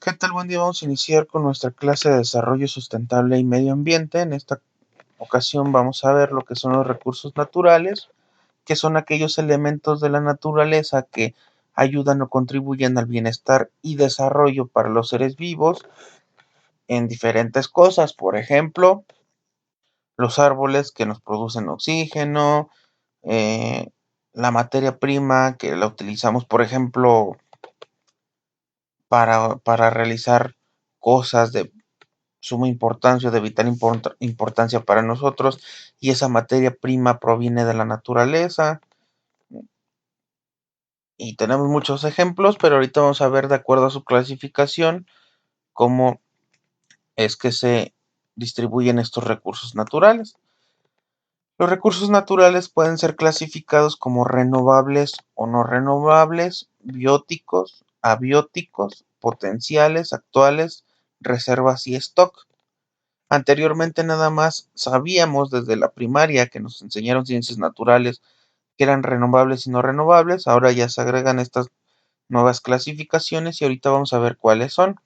¿Qué tal? Buen día. Vamos a iniciar con nuestra clase de desarrollo sustentable y medio ambiente. En esta ocasión vamos a ver lo que son los recursos naturales, que son aquellos elementos de la naturaleza que ayudan o contribuyen al bienestar y desarrollo para los seres vivos en diferentes cosas. Por ejemplo, los árboles que nos producen oxígeno, eh, la materia prima que la utilizamos, por ejemplo, para realizar cosas de suma importancia, de vital importancia para nosotros, y esa materia prima proviene de la naturaleza. Y tenemos muchos ejemplos, pero ahorita vamos a ver de acuerdo a su clasificación cómo es que se distribuyen estos recursos naturales. Los recursos naturales pueden ser clasificados como renovables o no renovables, bióticos, abióticos, potenciales, actuales, reservas y stock. Anteriormente nada más sabíamos desde la primaria que nos enseñaron ciencias naturales que eran renovables y no renovables. Ahora ya se agregan estas nuevas clasificaciones y ahorita vamos a ver cuáles son.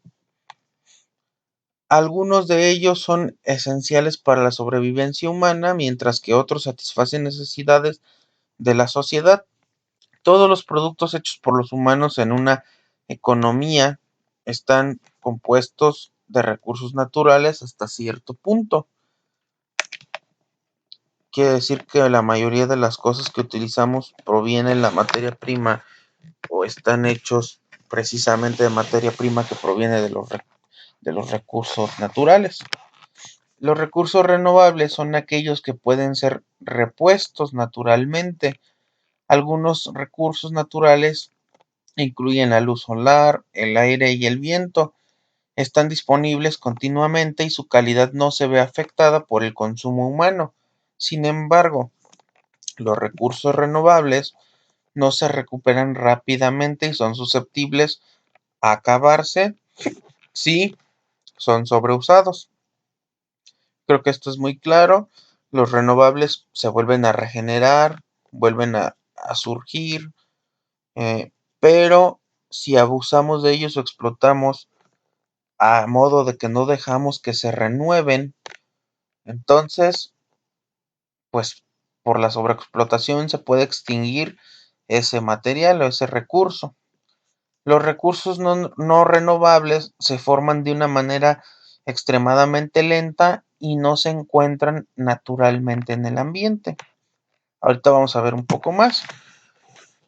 Algunos de ellos son esenciales para la sobrevivencia humana, mientras que otros satisfacen necesidades de la sociedad. Todos los productos hechos por los humanos en una economía están compuestos de recursos naturales hasta cierto punto. Quiere decir que la mayoría de las cosas que utilizamos provienen de la materia prima o están hechos precisamente de materia prima que proviene de los recursos naturales. Los recursos renovables son aquellos que pueden ser repuestos naturalmente. Algunos recursos naturales incluyen la luz solar, el aire y el viento. Están disponibles continuamente y su calidad no se ve afectada por el consumo humano. Sin embargo, los recursos renovables no se recuperan rápidamente y son susceptibles a acabarse si son sobreusados. Creo que esto es muy claro. Los renovables se vuelven a regenerar, vuelven a surgir, pero si abusamos de ellos o explotamos a modo de que no dejamos que se renueven, entonces, pues por la sobreexplotación se puede extinguir ese material o ese recurso. Los recursos no renovables se forman de una manera extremadamente lenta y no se encuentran naturalmente en el ambiente. Ahorita vamos a ver un poco más.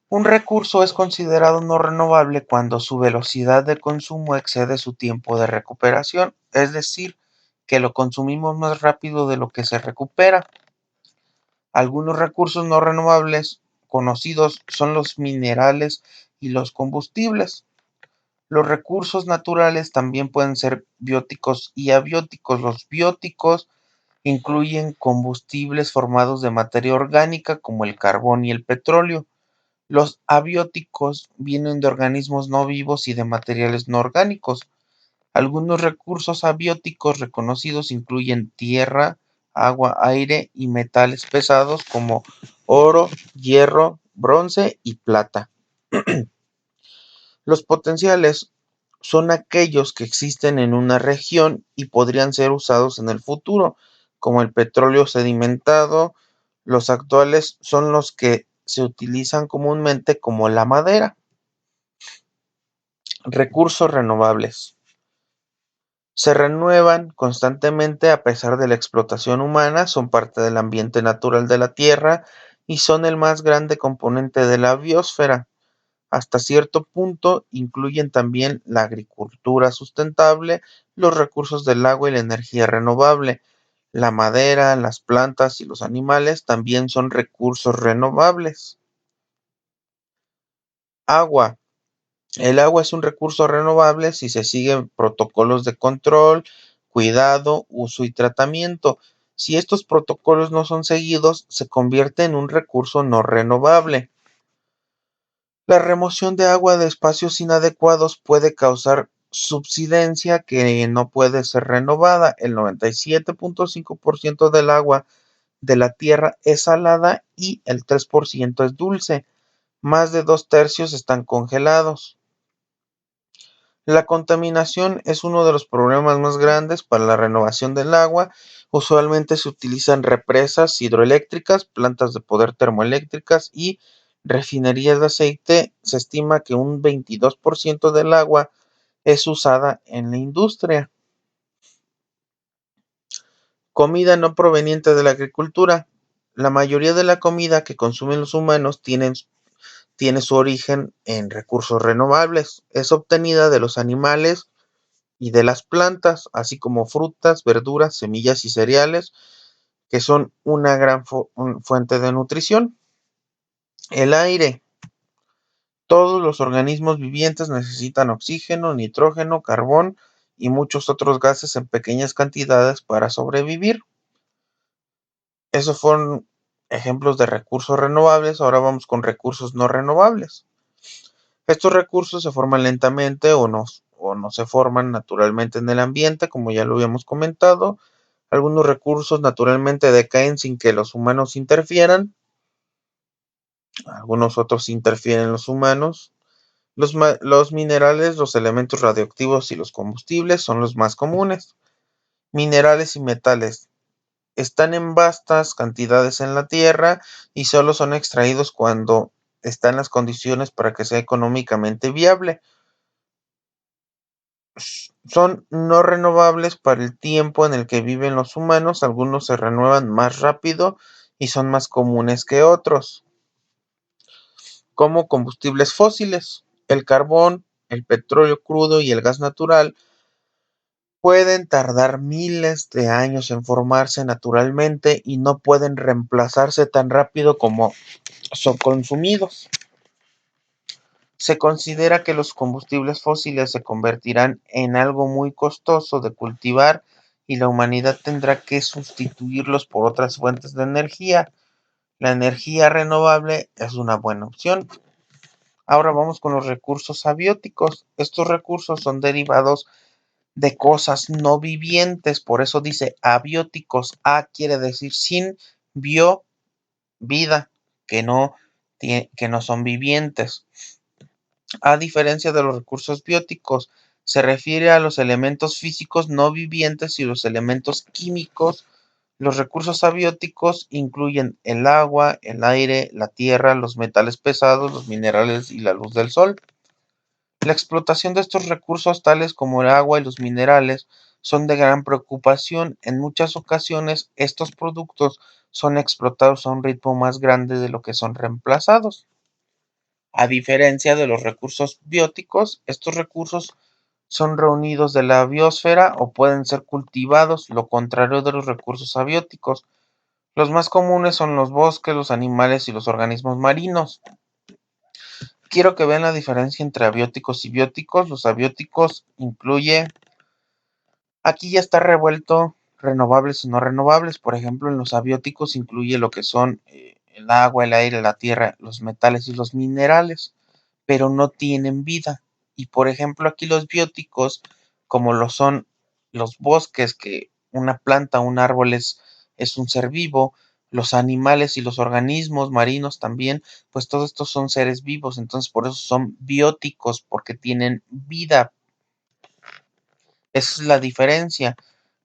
Un recurso es considerado no renovable cuando su velocidad de consumo excede su tiempo de recuperación, es decir, que lo consumimos más rápido de lo que se recupera. Algunos recursos no renovables conocidos son los minerales y los combustibles. Los recursos naturales también pueden ser bióticos y abióticos. Los bióticos incluyen combustibles formados de materia orgánica como el carbón y el petróleo. Los abióticos vienen de organismos no vivos y de materiales no orgánicos. Algunos recursos abióticos reconocidos incluyen tierra, agua, aire y metales pesados como oro, hierro, bronce y plata. Los potenciales son aquellos que existen en una región y podrían ser usados en el futuro, como el petróleo sedimentado. Los actuales son los que se utilizan comúnmente como la madera. Recursos renovables. Se renuevan constantemente a pesar de la explotación humana, son parte del ambiente natural de la Tierra y son el más grande componente de la biosfera. Hasta cierto punto incluyen también la agricultura sustentable, los recursos del agua y la energía renovable. La madera, las plantas y los animales también son recursos renovables. Agua. El agua es un recurso renovable si se siguen protocolos de control, cuidado, uso y tratamiento. Si estos protocolos no son seguidos, se convierte en un recurso no renovable. La remoción de agua de espacios inadecuados puede causar subsidencia que no puede ser renovada. El 97.5% del agua de la Tierra es salada y el 3% es dulce. Más de 2/3 están congelados. La contaminación es uno de los problemas más grandes para la renovación del agua. Usualmente se utilizan represas hidroeléctricas, plantas de poder termoeléctricas y refinerías de aceite. Se estima que un 22% del agua es usada en la industria. Comida no proveniente de la agricultura. La mayoría de la comida que consumen los humanos tiene su origen en recursos renovables. Es obtenida de los animales y de las plantas, así como frutas, verduras, semillas y cereales, que son una gran fuente de nutrición. El aire. Todos los organismos vivientes necesitan oxígeno, nitrógeno, carbón y muchos otros gases en pequeñas cantidades para sobrevivir. Esos fueron ejemplos de recursos renovables. Ahora vamos con recursos no renovables. Estos recursos se forman lentamente o no se forman naturalmente en el ambiente, como ya lo habíamos comentado. Algunos recursos naturalmente decaen sin que los humanos interfieran. Algunos otros interfieren los humanos. Los minerales, los elementos radioactivos y los combustibles son los más comunes. Minerales y metales están en vastas cantidades en la Tierra y solo son extraídos cuando están las condiciones para que sea económicamente viable. Son no renovables para el tiempo en el que viven los humanos. Algunos se renuevan más rápido y son más comunes que otros, como combustibles fósiles. El carbón, el petróleo crudo y el gas natural pueden tardar miles de años en formarse naturalmente y no pueden reemplazarse tan rápido como son consumidos. Se considera que los combustibles fósiles se convertirán en algo muy costoso de cultivar y la humanidad tendrá que sustituirlos por otras fuentes de energía. La energía renovable es una buena opción. Ahora vamos con los recursos abióticos. Estos recursos son derivados de cosas no vivientes, por eso dice abióticos. A quiere decir sin, bio, vida, que no son vivientes. A diferencia de los recursos bióticos, se refiere a los elementos físicos no vivientes y los elementos químicos. Los recursos abióticos incluyen el agua, el aire, la tierra, los metales pesados, los minerales y la luz del sol. La explotación de estos recursos, tales como el agua y los minerales, son de gran preocupación. En muchas ocasiones, estos productos son explotados a un ritmo más grande de lo que son reemplazados. A diferencia de los recursos bióticos, estos recursos son reunidos de la biosfera o pueden ser cultivados, lo contrario de los recursos abióticos. Los más comunes son los bosques, los animales y los organismos marinos. Quiero que vean la diferencia entre abióticos y bióticos. Los abióticos incluye, aquí ya está revuelto renovables y no renovables. Por ejemplo, en los abióticos incluye lo que son el agua, el aire, la tierra, los metales y los minerales, pero no tienen vida. Y por ejemplo, aquí los bióticos, como lo son los bosques, que una planta, un árbol es un ser vivo, los animales y los organismos marinos también, pues todos estos son seres vivos, entonces por eso son bióticos, porque tienen vida. Esa es la diferencia.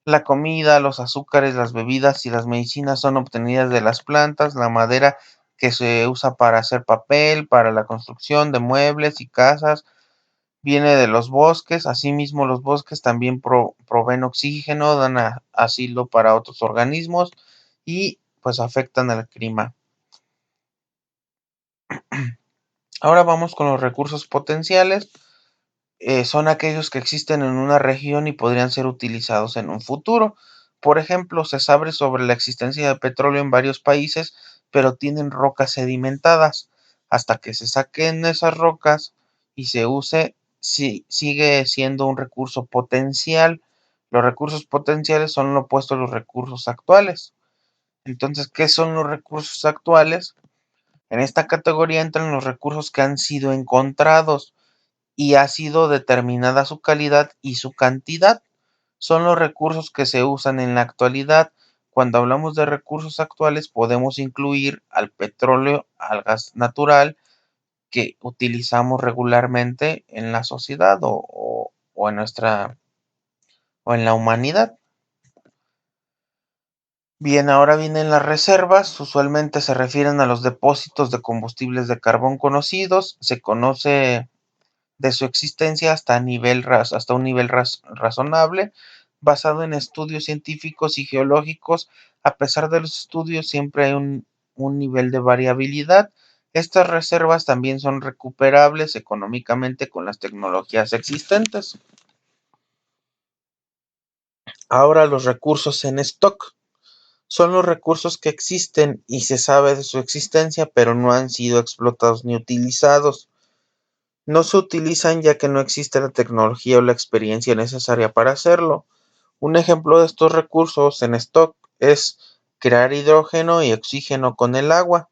La comida, los azúcares, las bebidas y las medicinas son obtenidas de las plantas, la madera que se usa para hacer papel, para la construcción de muebles y casas, viene de los bosques. Asimismo, los bosques también proveen oxígeno, dan asilo para otros organismos y pues afectan al clima. Ahora vamos con los recursos potenciales. Son aquellos que existen en una región y podrían ser utilizados en un futuro. Por ejemplo, se sabe sobre la existencia de petróleo en varios países, pero tienen rocas sedimentadas. Hasta que se saquen esas rocas y se use, sigue siendo un recurso potencial. Los recursos potenciales son lo opuesto a los recursos actuales. Entonces, ¿qué son los recursos actuales? En esta categoría entran los recursos que han sido encontrados y ha sido determinada su calidad y su cantidad. Son los recursos que se usan en la actualidad. Cuando hablamos de recursos actuales podemos incluir al petróleo, al gas natural que utilizamos regularmente en la sociedad o en o en la humanidad. Bien, ahora vienen las reservas. Usualmente se refieren a los depósitos de combustibles de carbón conocidos. Se conoce de su existencia hasta un nivel razonable, basado en estudios científicos y geológicos. A pesar de los estudios, siempre hay un nivel de variabilidad. Estas reservas también son recuperables económicamente con las tecnologías existentes. Ahora los recursos en stock. Son los recursos que existen y se sabe de su existencia, pero no han sido explotados ni utilizados. No se utilizan ya que no existe la tecnología o la experiencia necesaria para hacerlo. Un ejemplo de estos recursos en stock es crear hidrógeno y oxígeno con el agua.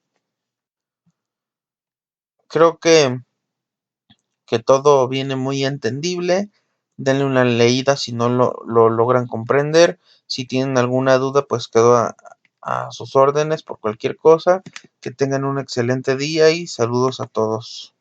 Creo que todo viene muy entendible. Denle una leída si no lo logran comprender. Si tienen alguna duda, pues quedo a sus órdenes por cualquier cosa. Que tengan un excelente día y saludos a todos.